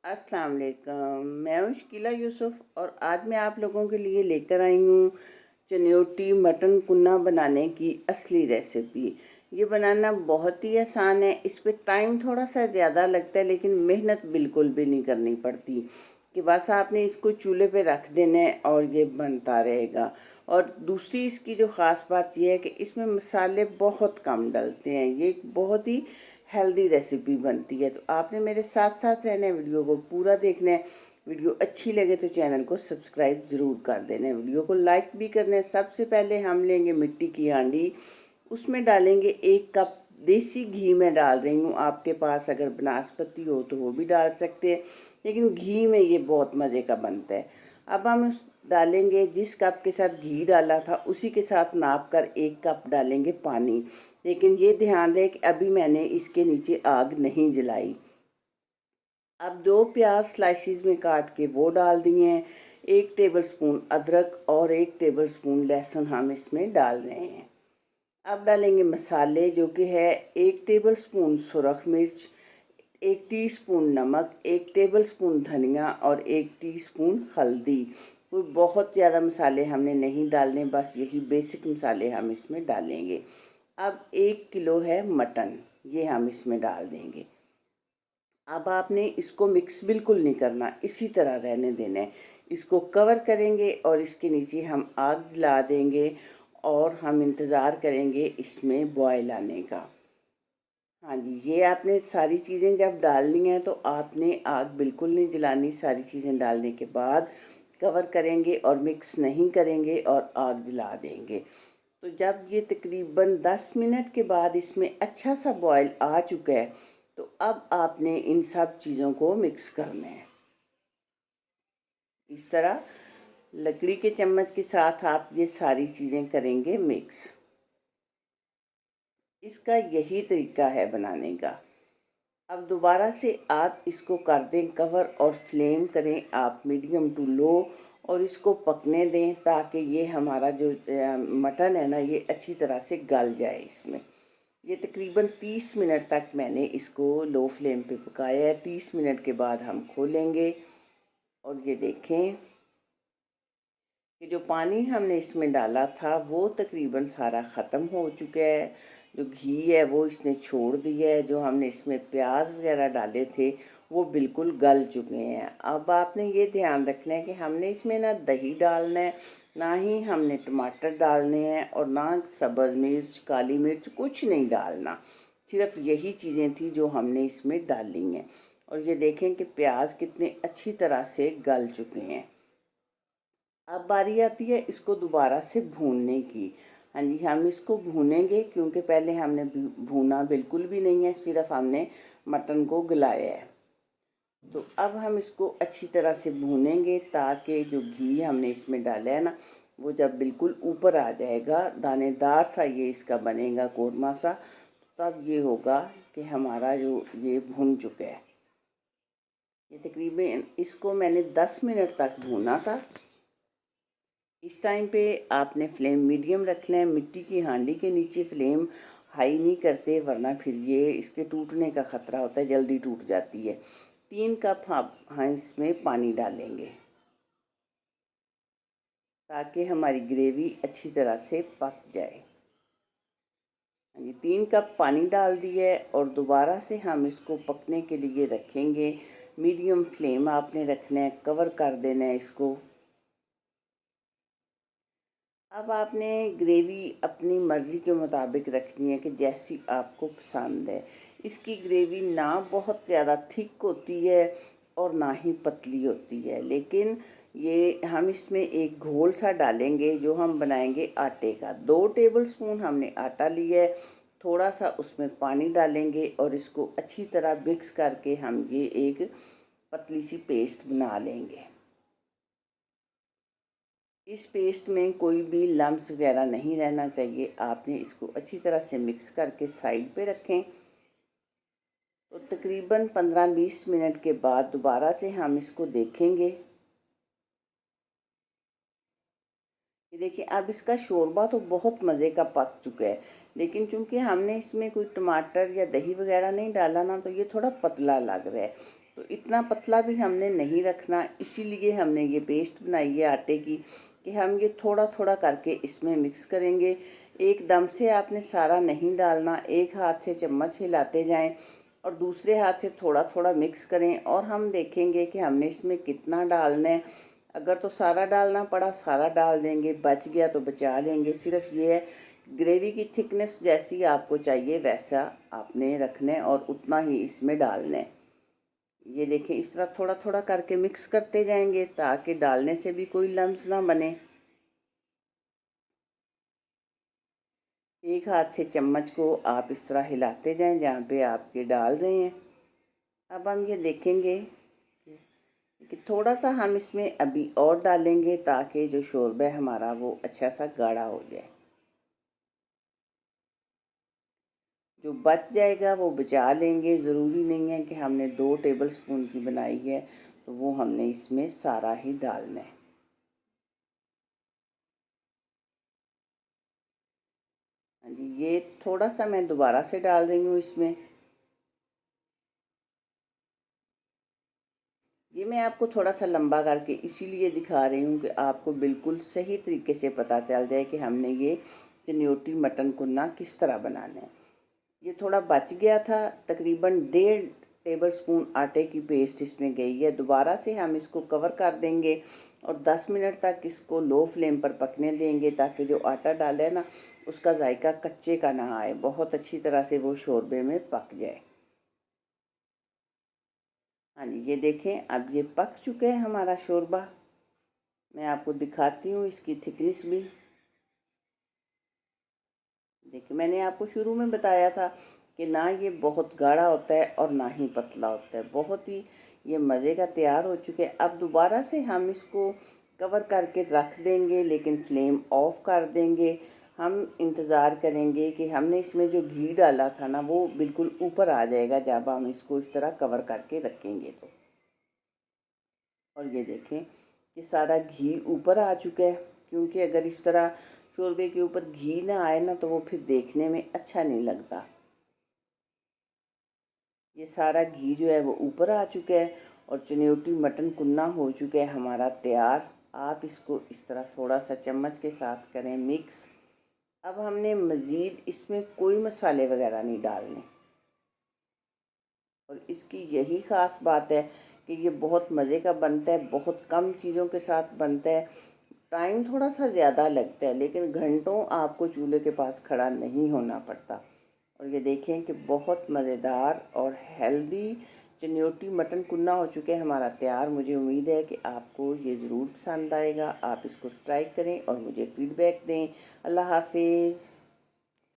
अस्सलाम वालेकुम। मैं हूँ शकीला यूसुफ और आज मैं आप लोगों के लिए लेकर आई हूँ चनियोटी मटन कुन्ना बनाने की असली रेसिपी। ये बनाना बहुत ही आसान है। इस पे टाइम थोड़ा सा ज़्यादा लगता है लेकिन मेहनत बिल्कुल भी नहीं करनी पड़ती कि बस आपने इसको चूल्हे पे रख देना है और ये बनता रहेगा। और दूसरी इसकी जो ख़ास बात यह है कि इसमें मसाले बहुत कम डलते हैं। ये एक बहुत ही हेल्दी रेसिपी बनती है। तो आपने मेरे साथ साथ रहना है, वीडियो को पूरा देखना है। वीडियो अच्छी लगे तो चैनल को सब्सक्राइब ज़रूर कर देना है, वीडियो को लाइक भी करना है। सबसे पहले हम लेंगे मिट्टी की हांडी, उसमें डालेंगे 1 कप देसी घी मैं डाल रही हूँ। आपके पास अगर बनास्पति हो तो वो भी डाल सकते हैं, लेकिन घी में ये बहुत मज़े का बनता है। अब हम उस डालेंगे जिस कप के साथ घी डाला था उसी के साथ नाप कर 1 कप डालेंगे पानी। लेकिन ये ध्यान रहे कि अभी मैंने इसके नीचे आग नहीं जलाई। अब 2 प्याज स्लाइसिस में काट के वो डाल दिए हैं। 1 टेबलस्पून अदरक और 1 टेबलस्पून लहसुन हम इसमें डाल रहे हैं। अब डालेंगे मसाले, जो कि है 1 टेबलस्पून सुरख मिर्च, 1 टीस्पून नमक, 1 टेबलस्पून धनिया और 1 टीस्पून हल्दी। कोई बहुत ज़्यादा मसाले हमने नहीं डालने, बस यही बेसिक मसाले हम इसमें डालेंगे। अब 1 किलो है मटन, ये हम इसमें डाल देंगे। अब आपने इसको मिक्स बिल्कुल नहीं करना, इसी तरह रहने देना है। इसको कवर करेंगे और इसके नीचे हम आग जला देंगे और हम इंतज़ार करेंगे इसमें बॉयल आने का। हाँ जी, ये आपने सारी चीज़ें जब डालनी हैं तो आपने आग बिल्कुल नहीं जलानी। सारी चीज़ें डालने के बाद कवर करेंगे और मिक्स नहीं करेंगे और आग जला देंगे। तो जब ये तकरीबन 10 मिनट के बाद इसमें अच्छा सा बॉयल आ चुका है तो अब आपने इन सब चीज़ों को मिक्स करना है। इस तरह लकड़ी के चम्मच के साथ आप ये सारी चीज़ें करेंगे मिक्स। इसका यही तरीका है बनाने का। अब दोबारा से आप इसको कर दें कवर और फ्लेम करें आप मीडियम टू लो और इसको पकने दें ताकि ये हमारा जो मटन है ना, ये अच्छी तरह से गल जाए इसमें। ये तकरीबन 30 मिनट तक मैंने इसको लो फ्लेम पे पकाया है। 30 मिनट के बाद हम खोलेंगे और ये देखें कि जो पानी हमने इसमें डाला था वो तकरीबन सारा ख़त्म हो चुका है। जो घी है वो इसने छोड़ दिया है। जो हमने इसमें प्याज वगैरह डाले थे वो बिल्कुल गल चुके हैं। अब आपने ये ध्यान रखना है कि हमने इसमें ना दही डालना है, ना ही हमने टमाटर डालने हैं और ना सब्ज़ मिर्च, काली मिर्च, कुछ नहीं डालना। सिर्फ यही चीज़ें थी जो हमने इसमें डाली हैं। और ये देखें कि प्याज कितने अच्छी तरह से गल चुके हैं। अब बारी आती है इसको दोबारा से भूनने की। हाँ जी, हम इसको भूनेंगे क्योंकि पहले हमने भूना बिल्कुल भी नहीं है, सिर्फ हमने मटन को गलाया है। तो अब हम इसको अच्छी तरह से भूनेंगे ताकि जो घी हमने इसमें डाला है ना, वो जब बिल्कुल ऊपर आ जाएगा, दानेदार सा ये इसका बनेगा कोरमा सा, तब ये होगा कि हमारा जो ये भुन चुका है। ये तकरीबन इसको मैंने 10 मिनट तक भूना था। इस टाइम पे आपने फ्लेम मीडियम रखना है। मिट्टी की हांडी के नीचे फ्लेम हाई नहीं करते, वरना फिर ये इसके टूटने का ख़तरा होता है, जल्दी टूट जाती है। 3 कप हाँ इसमें पानी डालेंगे ताकि हमारी ग्रेवी अच्छी तरह से पक जाए। ये 3 कप पानी डाल दिया है और दोबारा से हम इसको पकने के लिए रखेंगे। मीडियम फ्लेम आपने रखना है, कवर कर देना है इसको। अब आपने ग्रेवी अपनी मर्ज़ी के मुताबिक रखनी है कि जैसी आपको पसंद है। इसकी ग्रेवी ना बहुत ज़्यादा थिक होती है और ना ही पतली होती है, लेकिन ये हम इसमें एक घोल सा डालेंगे जो हम बनाएंगे आटे का। 2 टेबलस्पून हमने आटा लिया है, थोड़ा सा उसमें पानी डालेंगे और इसको अच्छी तरह मिक्स करके हम ये एक पतली सी पेस्ट बना लेंगे। इस पेस्ट में कोई भी लम्स वगैरह नहीं रहना चाहिए। आपने इसको अच्छी तरह से मिक्स करके साइड पे रखें। तो तकरीबन 15-20 मिनट के बाद दोबारा से हम इसको देखेंगे। ये देखिए, अब इसका शोरबा तो बहुत मज़े का पक चुका है, लेकिन चूंकि हमने इसमें कोई टमाटर या दही वगैरह नहीं डाला ना, तो ये थोड़ा पतला लग रहा है। तो इतना पतला भी हमने नहीं रखना, इसीलिए हमने ये पेस्ट बनाई है आटे की कि हम ये थोड़ा थोड़ा करके इसमें मिक्स करेंगे। एकदम से आपने सारा नहीं डालना, एक हाथ से चम्मच हिलाते जाएं और दूसरे हाथ से थोड़ा थोड़ा मिक्स करें और हम देखेंगे कि हमने इसमें कितना डालना है। अगर तो सारा डालना पड़ा सारा डाल देंगे, बच गया तो बचा लेंगे। सिर्फ ये है ग्रेवी की थिकनेस जैसी आपको चाहिए वैसा आपने रखना है और उतना ही इसमें डालना है। ये देखें, इस तरह थोड़ा थोड़ा करके मिक्स करते जाएंगे ताकि डालने से भी कोई लम्स ना बने। एक हाथ से चम्मच को आप इस तरह हिलाते जाएं जहाँ पे आपके डाल रहे हैं। अब हम ये देखेंगे कि थोड़ा सा हम इसमें अभी और डालेंगे ताकि जो शोरबा है हमारा वो अच्छा सा गाढ़ा हो जाए। जो बच जाएगा वो बचा लेंगे, ज़रूरी नहीं है कि हमने 2 टेबलस्पून की बनाई है तो वो हमने इसमें सारा ही डालना है। हाँ जी, ये थोड़ा सा मैं दोबारा से डाल रही हूँ इसमें। ये मैं आपको थोड़ा सा लंबा करके इसीलिए दिखा रही हूँ कि आपको बिल्कुल सही तरीके से पता चल जाए कि हमने ये चनियोटी मटन कुन्ना किस तरह बनाना है। ये थोड़ा बच गया था, तकरीबन 1.5 टेबलस्पून आटे की पेस्ट इसमें गई है। दोबारा से हम इसको कवर कर देंगे और 10 मिनट तक इसको लो फ्लेम पर पकने देंगे ताकि जो आटा डाला है ना उसका जायका कच्चे का ना आए, बहुत अच्छी तरह से वो शोरबे में पक जाए। हाँ जी, ये देखें अब ये पक चुका है हमारा शोरबा। मैं आपको दिखाती हूँ इसकी थिकनेस भी। देखिए, मैंने आपको शुरू में बताया था कि ना ये बहुत गाढ़ा होता है और ना ही पतला होता है, बहुत ही ये मज़े का तैयार हो चुके हैं। अब दोबारा से हम इसको कवर करके रख देंगे लेकिन फ्लेम ऑफ कर देंगे। हम इंतज़ार करेंगे कि हमने इसमें जो घी डाला था ना वो बिल्कुल ऊपर आ जाएगा जब हम इसको इस तरह कवर करके रखेंगे तो। और ये देखें कि सारा घी ऊपर आ चुका है, क्योंकि अगर इस तरह शोरबे के ऊपर घी ना आए ना तो वो फिर देखने में अच्छा नहीं लगता। ये सारा घी जो है वो ऊपर आ चुका है और चनियोटी मटन कुन्ना हो चुका है हमारा तैयार। आप इसको इस तरह थोड़ा सा चम्मच के साथ करें मिक्स। अब हमने मज़ीद इसमें कोई मसाले वगैरह नहीं डालने और इसकी यही ख़ास बात है कि ये बहुत मज़े का बनता है, बहुत कम चीज़ों के साथ बनता है। टाइम थोड़ा सा ज़्यादा लगता है लेकिन घंटों आपको चूल्हे के पास खड़ा नहीं होना पड़ता। और ये देखें कि बहुत मज़ेदार और हेल्दी चनियोटी मटन कुन्ना हो चुके हैं हमारा तैयार। मुझे उम्मीद है कि आपको ये ज़रूर पसंद आएगा। आप इसको ट्राई करें और मुझे फ़ीडबैक दें। अल्लाह हाफिज़।